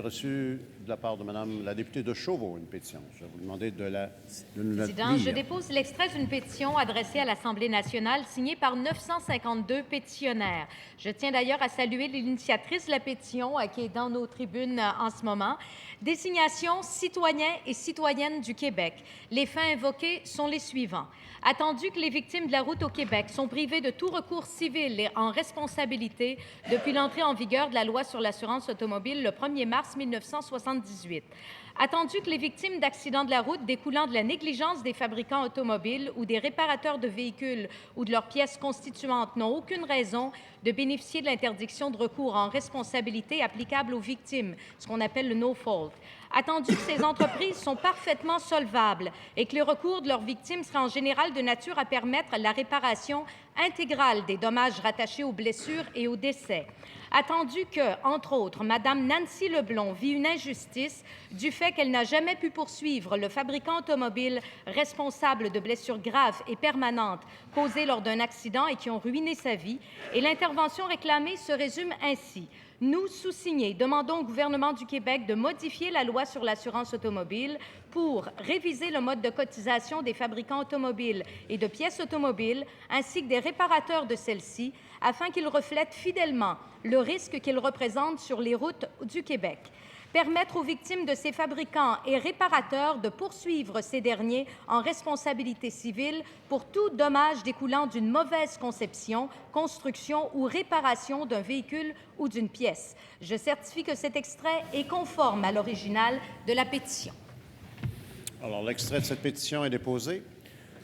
j'ai reçu de la part de Mme la députée de Chauveau une pétition. Je vais vous demander de nous la Président, lire. je dépose l'extrait d'une pétition adressée à l'Assemblée nationale signée par 952 pétitionnaires. Je tiens d'ailleurs à saluer l'initiatrice de la pétition qui est dans nos tribunes en ce moment. Désignation citoyens et citoyennes du Québec. Les fins invoquées sont les suivants. Attendu que les victimes de la route au Québec sont privées de tout recours civil et en responsabilité depuis l'entrée en vigueur de la loi sur l'assurance automobile le 1er mars 1978. Attendu que les victimes d'accidents de la route découlant de la négligence des fabricants automobiles ou des réparateurs de véhicules ou de leurs pièces constituantes n'ont aucune raison de bénéficier de l'interdiction de recours en responsabilité applicable aux victimes, ce qu'on appelle le no-fault. Attendu que ces entreprises sont parfaitement solvables et que le recours de leurs victimes sera en général de nature à permettre la réparation intégrale des dommages rattachés aux blessures et aux décès. Attendu que, entre autres, Mme Nancy Leblond vit une injustice du fait qu'elle n'a jamais pu poursuivre le fabricant automobile responsable de blessures graves et permanentes causées lors d'un accident et qui ont ruiné sa vie, et l'intervention réclamée se résume ainsi. Nous, sous-signés, demandons au gouvernement du Québec de modifier la loi sur l'assurance automobile pour réviser le mode de cotisation des fabricants automobiles et de pièces automobiles, ainsi que des réparateurs de celles-ci, afin qu'ils reflètent fidèlement le risque qu'ils représentent sur les routes du Québec. Permettre aux victimes de ces fabricants et réparateurs de poursuivre ces derniers en responsabilité civile pour tout dommage découlant d'une mauvaise conception, construction ou réparation d'un véhicule ou d'une pièce. Je certifie que cet extrait est conforme à l'original de la pétition. Alors, l'extrait de cette pétition est déposé.